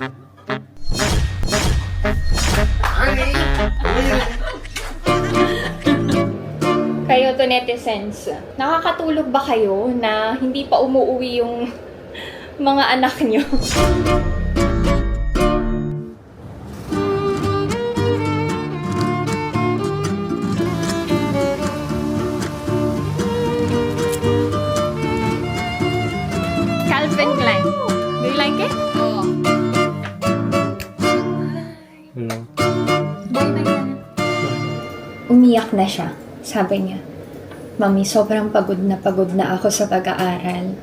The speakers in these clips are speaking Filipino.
Kayo to netizens, nakakatulog ba kayo na hindi pa umuuwi yung mga anak nyo? Calvin Klein. Do you like it? Oo. Hello. Umiyak na siya. Sabi niya, Mami, sobrang pagod na ako sa pag-aaral.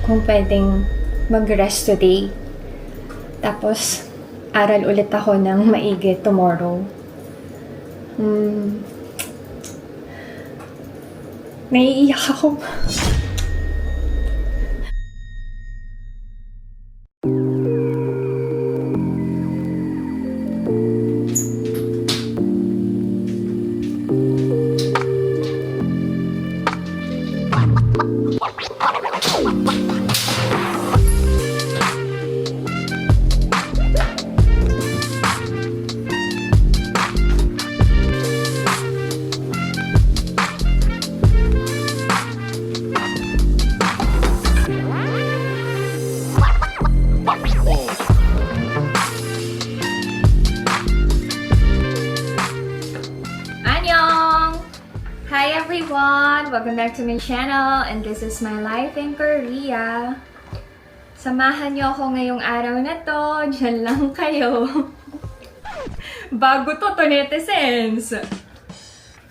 Kung pwedeng mag-rest today. Tapos, aral ulit ako ng maigi tomorrow. Naiiyak ako. Annyeong! Hi everyone! Welcome back to my channel and this is my life in Korea. Samahan niyo ako ngayong araw na to. Diyan lang kayo. Bago to netizens.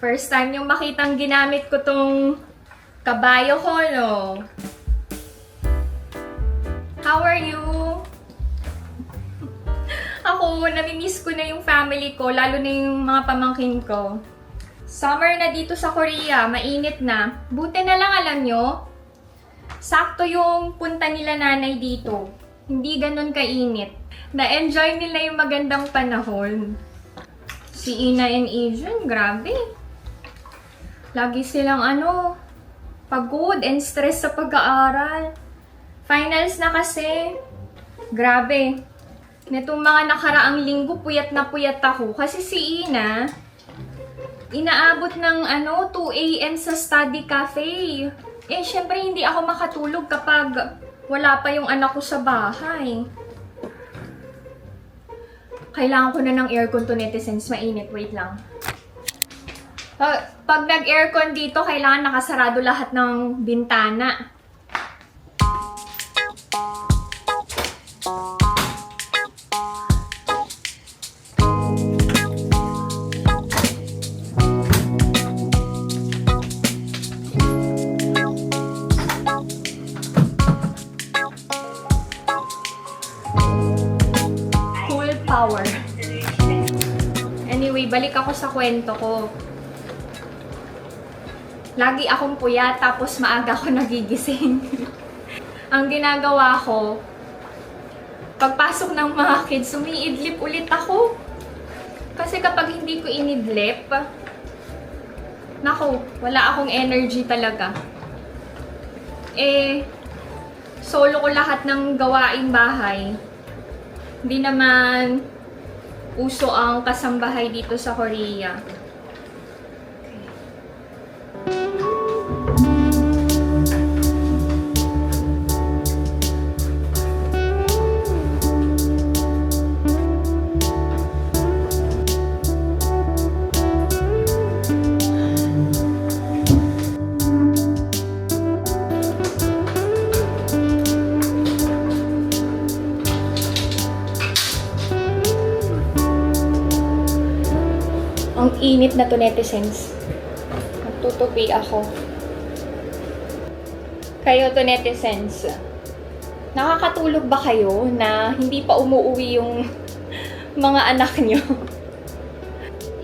First time yung makitang ginamit ko tong kabayo ko, no? How are you? Ako, namimiss ko na yung family ko, lalo na yung mga pamangkin ko. Summer na dito sa Korea, mainit na. Buti na lang alam nyo, sakto yung punta nila nanay dito. Hindi ganun kainit. Na-enjoy nila yung magandang panahon. Si Ina and Asian, grabe. Lagi silang pagod and stress sa pag-aaral. Finals na kasi. Grabe. Netong mga nakaraang linggo, puyat na puyat ako. Kasi si Ina, inaabot ng 2 AM sa study cafe. Eh, syempre hindi ako makatulog kapag wala pa yung anak ko sa bahay. Kailangan ko na ng aircon to netizens. Mainit. Wait lang. Pag nag-aircon dito, kailangan nakasarado lahat ng bintana. Power. Anyway, balik ako sa kwento ko. Lagi akong puyat, tapos maaga ako nagigising. Ang ginagawa ko, pagpasok ng mga kids, umiidlip ulit ako. Kasi kapag hindi ko inidlip, naku, wala akong energy talaga. Solo ko lahat ng gawaing bahay. Hindi naman uso ang kasambahay dito sa Korea. Ang init na to netizens. Magtutupi ako. Kayo to netizens, nakakatulog ba kayo na hindi pa umuuwi yung mga anak nyo?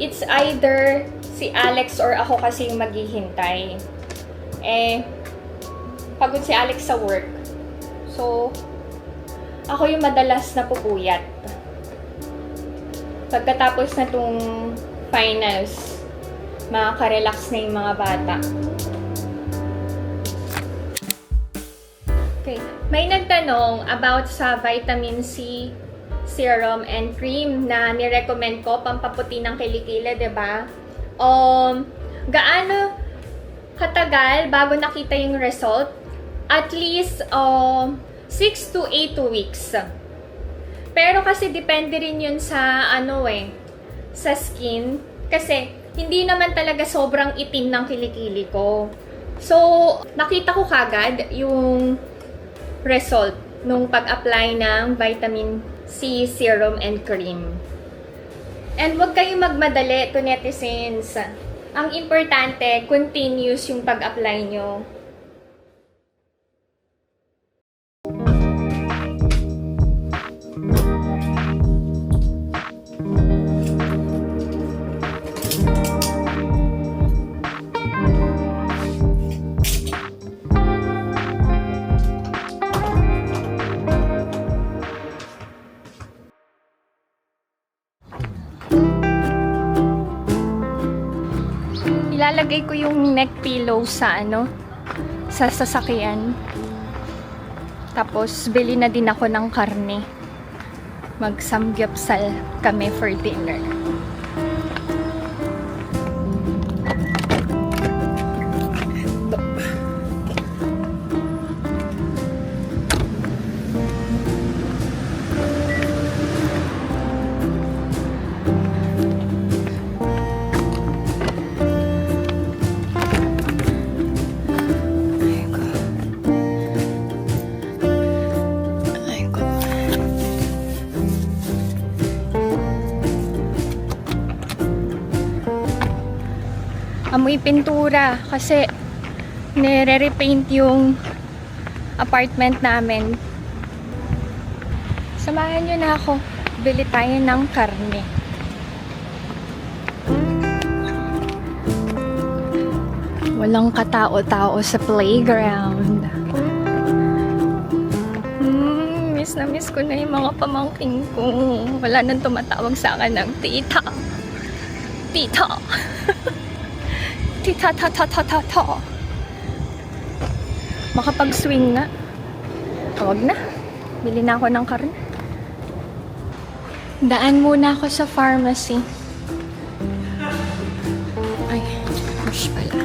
It's either si Alex or ako kasi yung maghihintay. Pagod si Alex sa work. So, ako yung madalas na pupuyat. Pagkatapos na tong finals, makaka-relax na yung mga bata. Okay. May nagtanong about sa vitamin C serum and cream na nirecommend ko, pampaputi ng kilikili, diba? Gaano katagal bago nakita yung result? At least 6 to 8 weeks. Pero kasi depende rin yun sa sa skin. Kasi hindi naman talaga sobrang itim ng kilikili ko. So, nakita ko kagad yung result nung pag-apply ng vitamin C serum and cream. And huwag kayong magmadali to netizens. Ang importante, continuous yung pag-apply nyo. Ilalagay ko yung neck pillow sa sa sasakyan. Tapos bili na din ako ng karne. Mag-samgyupsal kami for dinner. Amoy pintura kasi nire-repaint yung apartment namin. Samahan nyo na ako. Bili tayo ng karne. Walang katao-tao sa playground. Miss na miss ko na yung mga pamangking ko. Wala nang tumatawag sa akin ng tita. Tita. Tita ta ta ta ta ta. Makapag-swing na. Huwag na. Bili na ako ng karne. Daan muna ako sa pharmacy. Ay, push pala.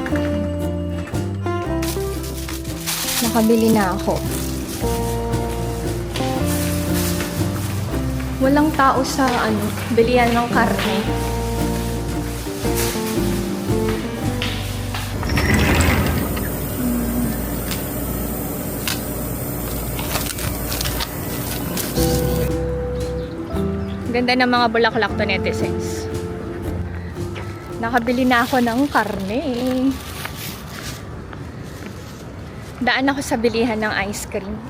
Nakabili na ako. Walang tao sa bilihan ng karne. Ganda ng mga bulaklak to netizens. Nakabili na ako ng karne. Daan ako sa bilihan ng ice cream.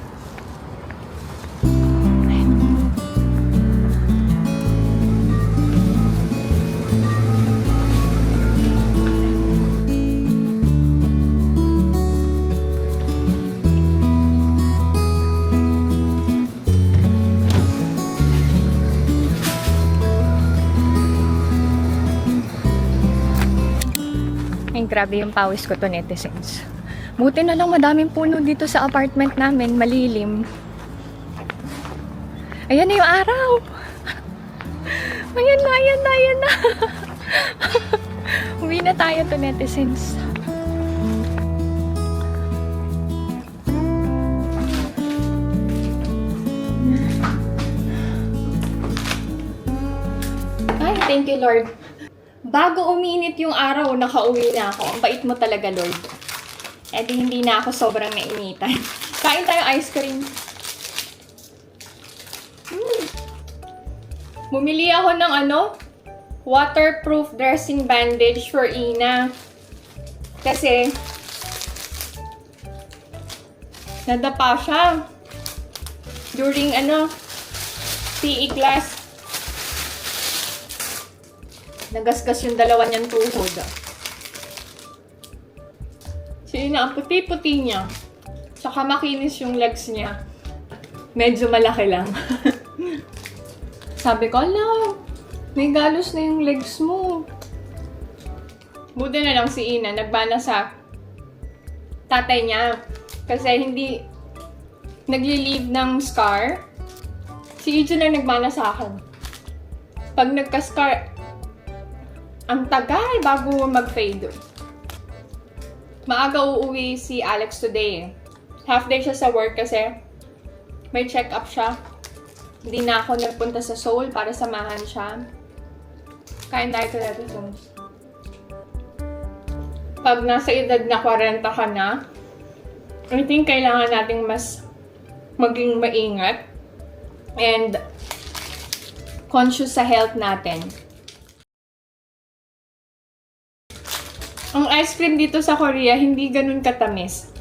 Grabe yung pawis ko to netizens. Buti na lang madaming puno dito sa apartment namin, malilim. Ayan na yung araw. Ayan na, ayan na, ayan na. Uwi na tayo to netizens. Ay, thank you Lord. Bago uminit yung araw, nakauwi na ako. Ang bait mo talaga, Lord. Eh di hindi na ako sobrang nainitan. Kain tayo ice cream. Bumili ako ng waterproof dressing bandage for Ina. Kasi, nadapa siya. During PE class. Nagasgas yung dalawa niyang tuhod. Sina, ang puti-puti niya. Saka makinis yung legs niya. Medyo malaki lang. Sabi ko, ala, may galos na yung legs mo. Buti na lang si Ina, nagbana sa tatay niya. Kasi hindi nagli-leave ng scar. Si Ijun na nagmana sa akin. Pag nagka-scar, ang tagal bago mag-fade. Maaga uuwi si Alex today. Half day siya sa work kasi may check-up siya. Hindi na ako nagpunta sa Seoul para samahan siya. Kain tayo together soon. Pag nasa edad na 40 ka na, I think kailangan nating mas maging maingat and conscious sa health natin. Ang ice cream dito sa Korea, hindi ganun katamis.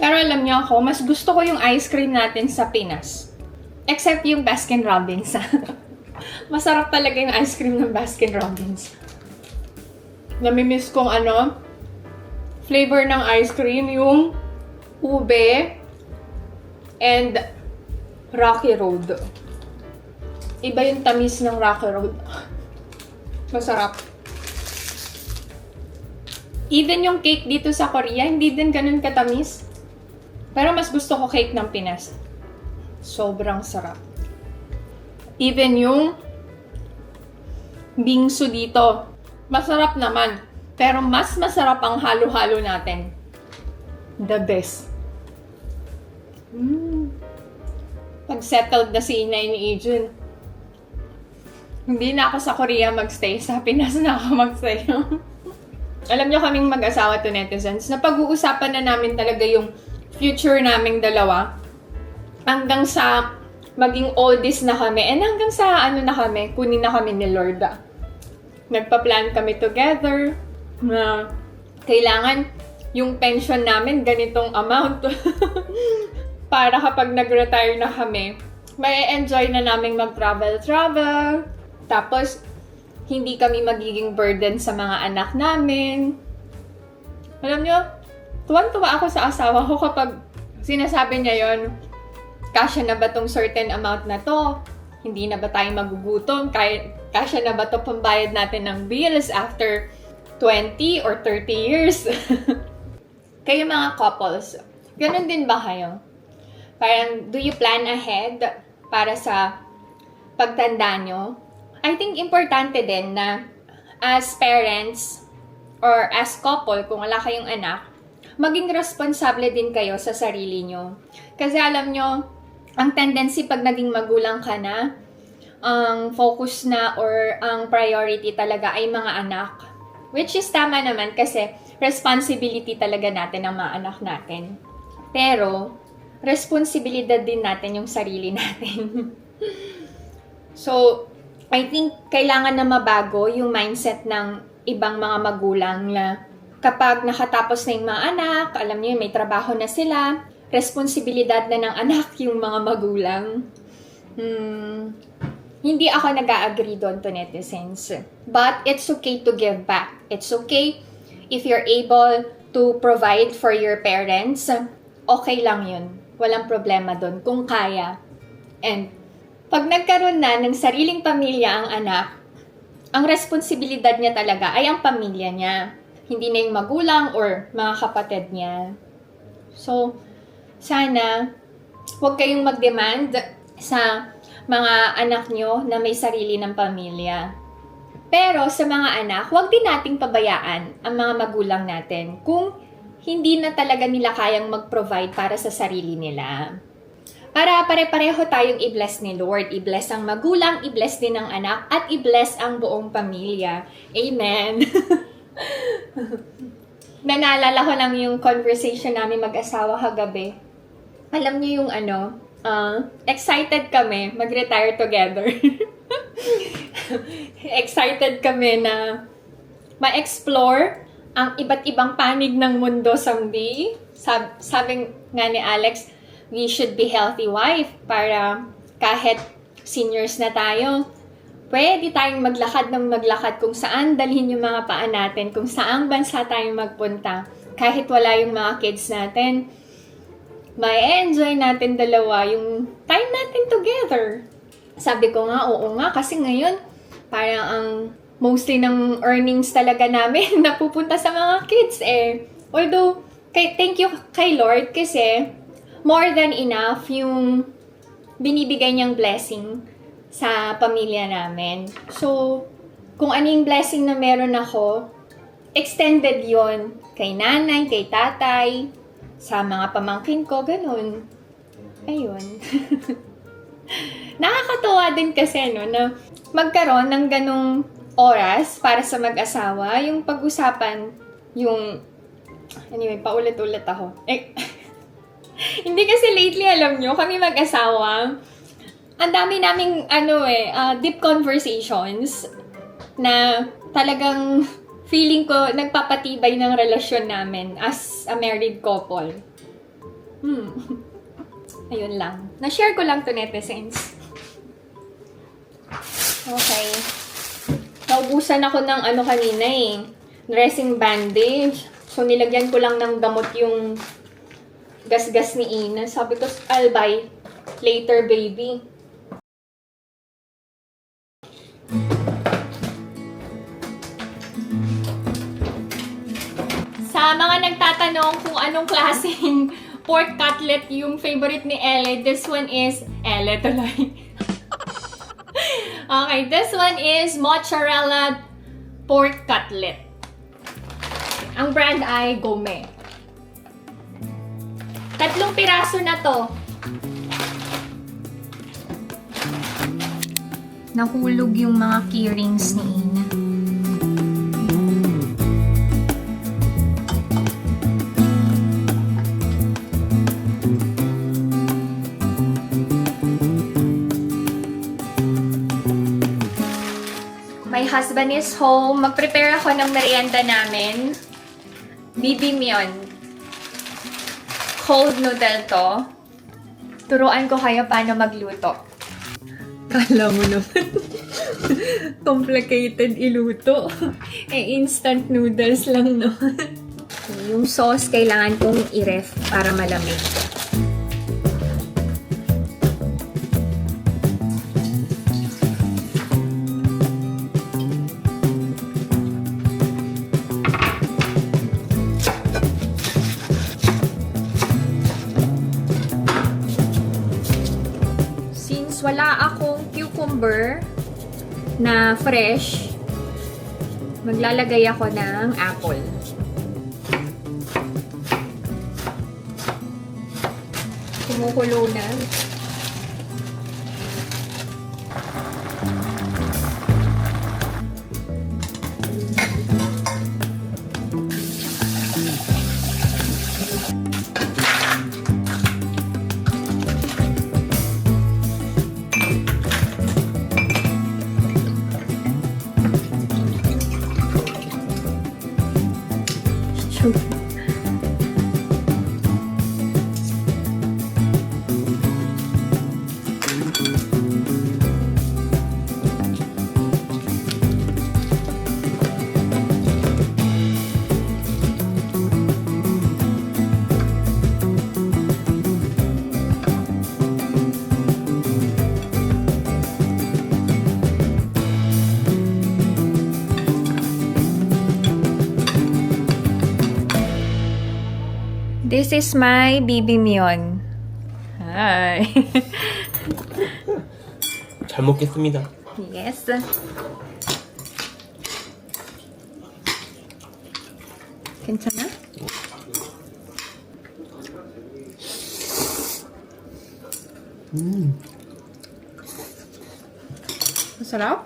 Pero alam niyo ako, mas gusto ko yung ice cream natin sa Pinas. Except yung Baskin Robbins. Masarap talaga yung ice cream ng Baskin Robbins. Namimiss kong flavor ng ice cream, yung ube and Rocky Road. Iba yung tamis ng Rocky Road. Masarap. Even yung cake dito sa Korea, hindi din ganun katamis. Pero mas gusto ko cake ng Pinas. Sobrang sarap. Even yung bingsu dito, masarap naman. Pero mas masarap ang halo-halo natin. The best. Pag settled na si inay ni Ijun, hindi na ako sa Korea magstay. Sa Pinas na ako magstay. Alam niyo kaming mag-asawa to netizens, na pag-uusapan na namin talaga yung future naming dalawa. Hanggang sa maging oldies na kami. And hanggang sa na kami, kunin na kami ni Lord. Nagpa-plan kami together na kailangan yung pension namin ganitong amount. Para kapag nag-retire na kami, may enjoy na namin mag-travel. Tapos, hindi kami magiging burden sa mga anak namin. Alam nyo, tuwan-tuwa ako sa asawa ko kapag sinasabi niya yon, kasya na ba tong certain amount na to? Hindi na ba tayo magugutom? Kasya na ba to pambayad natin ng bills after 20 or 30 years? Kayo mga couples, ganun din ba kayo? Parang, do you plan ahead para sa pagtanda nyo? I think importante din na as parents or as couple, kung wala kayong anak, maging responsable din kayo sa sarili nyo. Kasi alam nyo, ang tendency pag naging magulang ka na, ang focus na or ang priority talaga ay mga anak. Which is tama naman kasi responsibility talaga natin ng mga anak natin. Pero, responsibilidad din natin yung sarili natin. So, I think kailangan na mabago yung mindset ng ibang mga magulang na kapag nakatapos na yung mga anak, alam niyo may trabaho na sila, responsibilidad na ng anak yung mga magulang. Hindi ako nag-a-agree doon to netizens. But it's okay to give back. It's okay if you're able to provide for your parents. Okay lang yun. Walang problema doon kung kaya. And pag nagkaroon na ng sariling pamilya ang anak, ang responsibilidad niya talaga ay ang pamilya niya. Hindi na yung magulang or mga kapatid niya. So, sana, huwag kayong mag-demand sa mga anak nyo na may sarili ng pamilya. Pero sa mga anak, huwag din nating pabayaan ang mga magulang natin kung hindi na talaga nila kayang mag-provide para sa sarili nila. Para pare-pareho tayong i-bless ni Lord. I-bless ang magulang, i-bless din ang anak, at i-bless ang buong pamilya. Amen! Nanaalala ko lang yung conversation namin mag-asawa kagabi. Alam niyo yung excited kami mag-retire together. Excited kami na ma-explore ang iba't ibang panig ng mundo someday. Sabi nga ni Alex, we should be healthy wife para kahit seniors na tayo, pwede tayong maglakad ng maglakad kung saan dalhin yung mga paa natin, kung saang bansa tayo magpunta. Kahit wala yung mga kids natin, may enjoy natin dalawa yung time natin together. Sabi ko nga, oo nga, kasi ngayon, parang ang mostly ng earnings talaga namin napupunta sa mga kids eh. Although, thank you kay Lord kasi more than enough yung binibigay niyang blessing sa pamilya namin. So, kung ano yung blessing na meron ako, extended yon kay nanay, kay tatay, sa mga pamangkin ko, ganun. Ayun. Nakakatuwa din kasi, no, na magkaroon ng ganung oras para sa mag-asawa, yung pag-usapan, yung, anyway, paulit-ulit ako. Hindi kasi lately, alam nyo, kami mag-asawa, ang dami naming, deep conversations na talagang feeling ko nagpapatibay ng relasyon namin as a married couple. Ayun lang. Na-share ko lang to, netizens. Okay. Naubusan ako ng kanina dressing bandage. So, nilagyan ko lang ng gamot yung gasgas ni Ina. Sabi ko, I'll buy later, baby. Sa mga nagtatanong kung anong klaseng pork cutlet yung favorite ni Elle, this one is Elle tuloy. Okay, this one is mozzarella pork cutlet. Ang brand ay Gome. 3 piraso na to. Nahulog yung mga keyrings ni Ina. My husband is home. Mag-prepare ako ng merienda namin. Bibimyeon. Cold noodle to. Turuan ko kayo paano magluto. Kala mo naman. Complicated iluto. Instant noodles lang, no? Yung sauce, kailangan kong i-ref para malamig. Wala akong cucumber na fresh, maglalagay ako ng apple. Kumukulo na. This is my bibimyeon. Hi. 잘 먹겠습니다. Yes. 괜찮아? Masarap?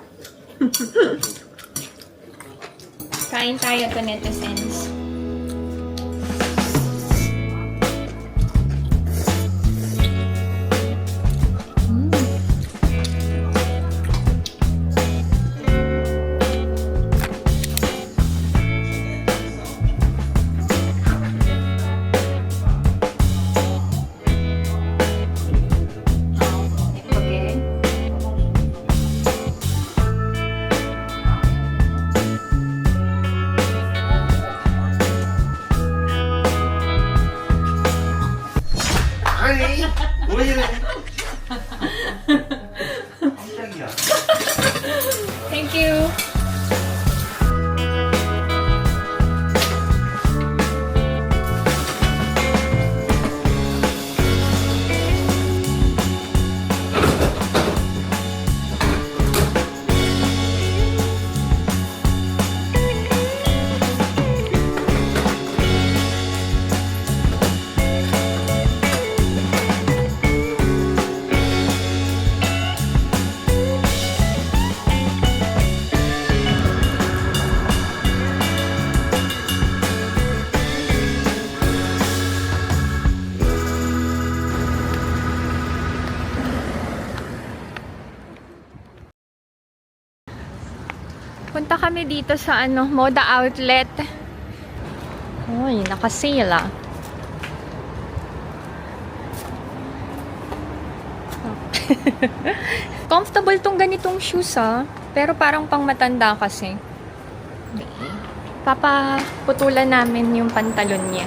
Kain tayo to, netizens. Punta kami dito sa Moda Outlet. Uy, naka-sale ah. Comfortable tong ganitong shoes ah. Pero parang pang matanda kasi. Papaputulan namin yung pantalon niya.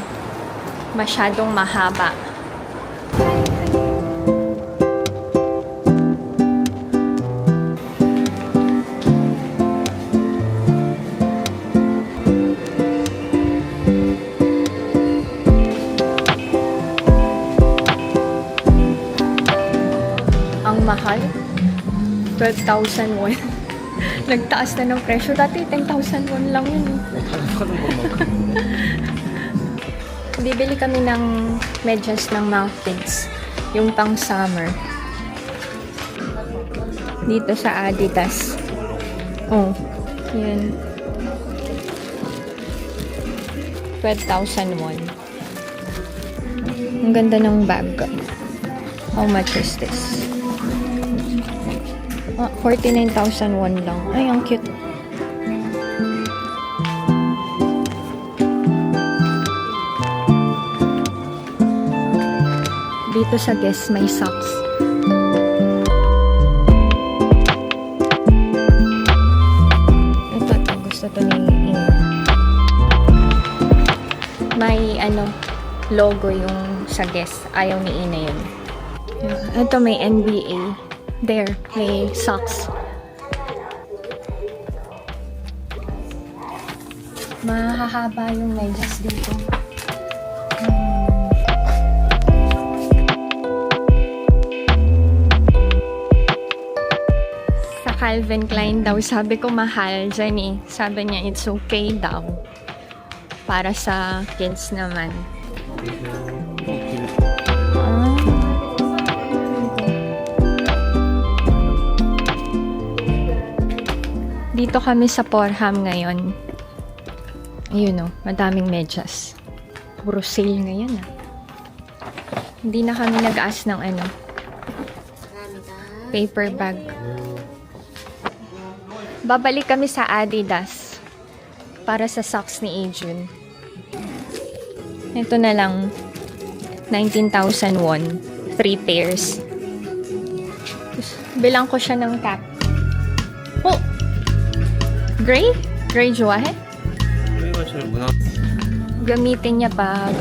Masyadong mahaba. Ang mahal. 12,000 won. Nagtaas na ng presyo. Dati 10,000 won lang yun. Bibili kami ng medyas ng Maltings. Yung pang summer. Dito sa Adidas. Oh, yan. 12,000 won. Ang ganda ng bag. How much is this? 49,000 won lang. Ay, ang cute. Dito sa Guess may socks. Ito, gusto to ni Ina. May logo yung sa Guess. Ayaw ni Ina yun. Ito may NBA. There, may socks. Mahahaba yung medyas dito. Sa Calvin Klein daw, sabi ko mahal dyan eh. Sabi niya, it's okay daw. Para sa kids naman. Dito kami sa Porham ngayon. Ayun o, madaming medyas. Puro sale ngayon ah. Hindi na kami nag-ask ng paper bag. Babalik kami sa Adidas para sa socks ni Adrian. Ito na lang, 19,000 won. 3 pairs. Bilang ko siya ng cap. Oh! Gray? Gray jowahe? Gamitin niya pag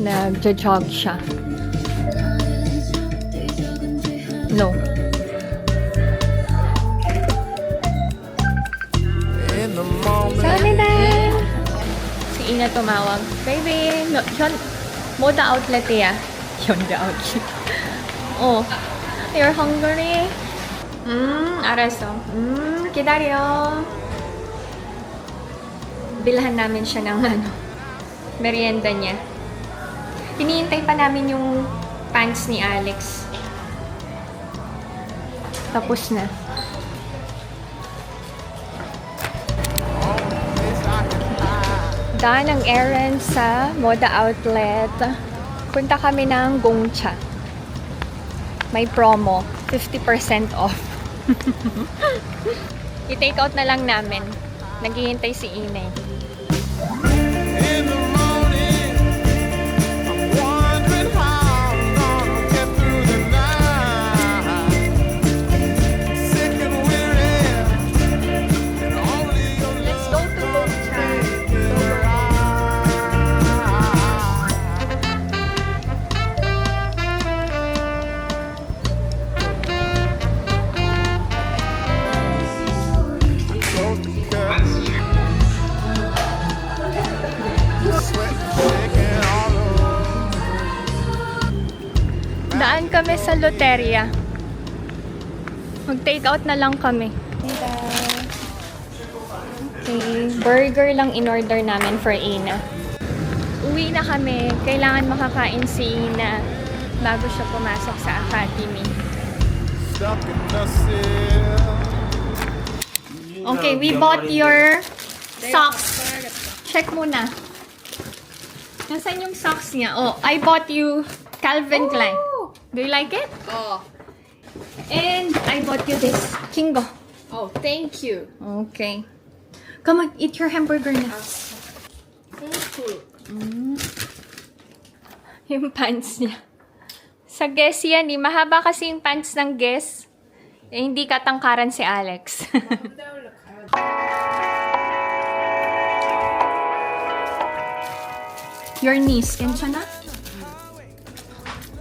nagja-jog siya. No. Samida! Si Ina tumawag. Baby, no, yun, Moda Outlet ya. Yonda Outlet. Oh, you're hungry? 알았어. 기다려. Bilhan namin siya ng merienda niya. Hinihintay pa namin yung pants ni Alex. Tapos na. Daan ang errand sa Moda Outlet. Punta kami ng Gongcha. May promo. 50% off. I-take out na lang namin. Naghihintay si Inay. Let's go to Gongcha. Daan kami sa Loteria. Mag-take out na lang kami. Okay, burger lang in-order namin for Ina. Uwi na kami. Kailangan makakain si Ina bago siya pumasok sa academy. Okay, we bought your socks. Check muna. Nasaan yung socks niya? Oh, I bought you Calvin Klein. Do you like it? Oh. And I bought you this. Kingo. Oh, thank you. Okay. Come on, eat your hamburger na. Thank you. Yung pants niya. Sa guess yan, mahaba kasi yung pants ng guess. Eh, hindi katangkaran si Alex. Your knees, kensya na?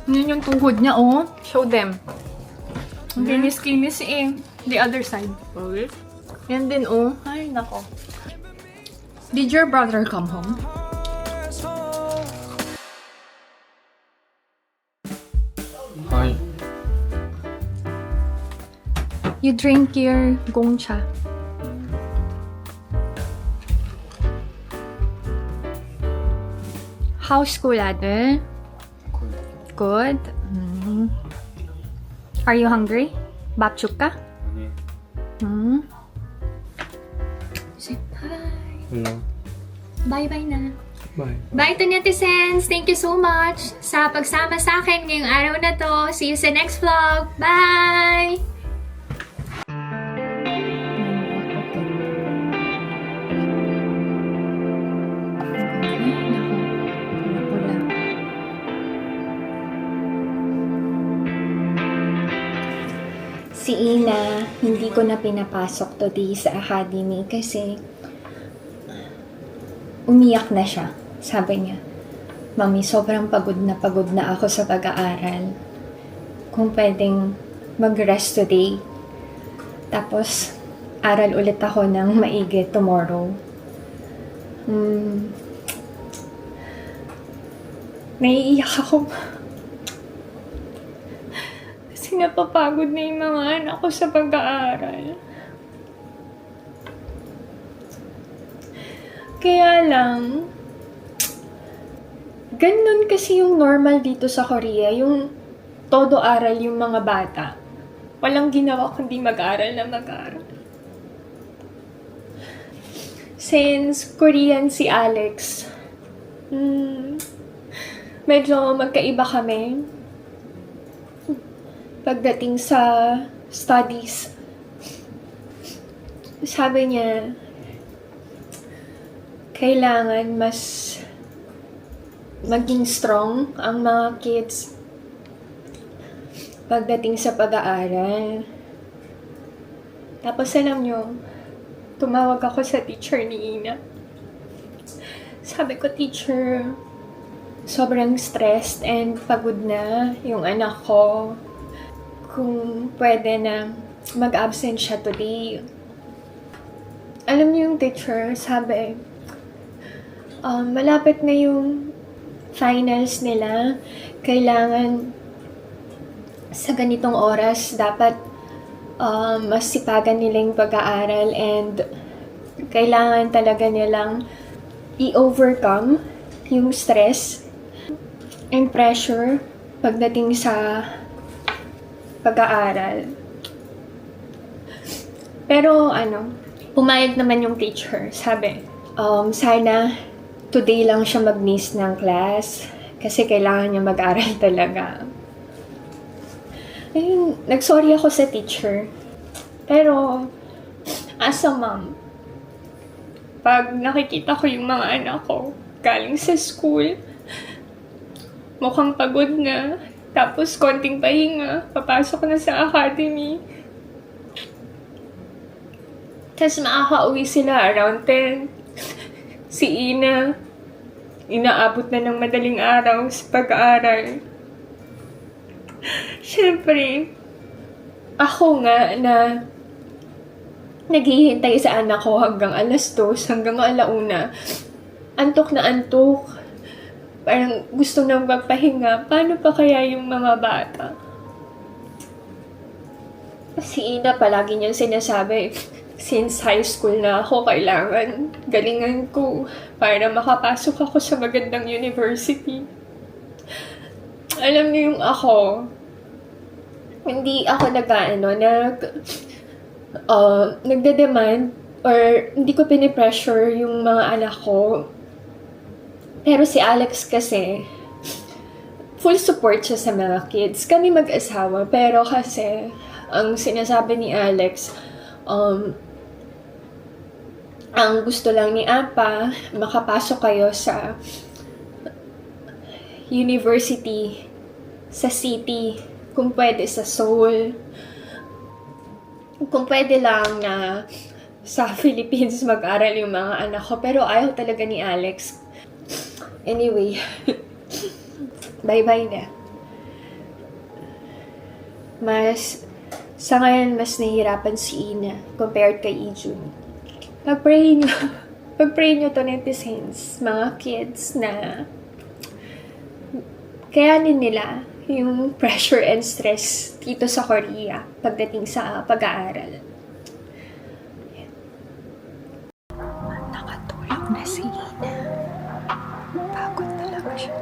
Yun yung tuhod niya, oh. Show them. Ang kinis-kinis eh. The other side. Okay. Yan din, oh. Ay, nako. Did your brother come home? Hi. You drink your gongcha. How's school, Ate? Good. Are you hungry? Babchuk ka? Hmm? Say bye. Hello. Bye-bye na. Bye. Bye to netizens! Thank you so much sa pagsama sa akin ngayong araw na to. See you sa next vlog. Bye! Si Ina, hindi ko na pinapasok today sa academy kasi umiyak na siya. Sabi niya, Mami, sobrang pagod na ako sa pag-aaral. Kung pwedeng mag-rest today. Tapos, aral ulit ako ng maigi tomorrow. Naiiyak ako. Kasi napapagod na yung mga anak ko sa pag-aaral. Kaya lang, ganun kasi yung normal dito sa Korea, yung todo aral yung mga bata. Walang ginawa kundi mag-aral na mag-aral. Since Korean si Alex, medyo magkaiba kami pagdating sa studies. Sabi niya, kailangan mas maging strong ang mga kids pagdating sa pag-aaral. Tapos alam nyo, tumawag ako sa teacher ni Ina. Sabi ko, teacher, sobrang stressed and pagod na yung anak ko. Kung pwede na mag-absent siya today. Alam niyo yung teacher, sabi, malapit na yung finals nila. Kailangan sa ganitong oras dapat mas sipagan nila yung pag-aaral and kailangan talaga nilang i-overcome yung stress and pressure pagdating sa pag-aaral. Pero pumayag naman yung teacher. Sabi, sana today lang siya mag-miss ng class kasi kailangan niya mag-aral talaga. Ayun, nagsorry ako sa teacher. Pero, as a mom, pag nakikita ko yung mga anak ko galing sa school, mukhang pagod na, tapos konting pahinga, papasok na sa academy. Tapos makaka-uwi sila around 10. Si Ina, inaabot na ng madaling araw sa pag-aaral. Siyempre, ako nga na naghihintay sa anak ko hanggang 2:00, hanggang 1:00. Antok na antok. Parang gusto nang magpahinga. Paano pa kaya yung mga bata? Si Ina palagi niyang sinasabi, since high school na ako, kailangan galingan ko para makapasok ako sa magandang university. Alam niyo yung ako, hindi ako nagde-demand or hindi ko pinipressure yung mga anak ko. Pero si Alex kasi, full support siya sa mga kids. Kami mag-asawa, pero kasi, ang sinasabi ni Alex, Ang gusto lang ni Apa, makapasok kayo sa university, sa city, kung pwede sa Seoul, kung pwede lang na sa Philippines mag-aral yung mga anak ko. Pero ayaw talaga ni Alex. Anyway, bye-bye na. Sa ngayon, mas nahihirapan si Ina compared kay Ijun. Pag-pray nyo to, netizens, mga kids, na kayanin nila yung pressure and stress dito sa Korea pagdating sa pag-aaral. Nakatulog na si Ina. Pagod talaga siya.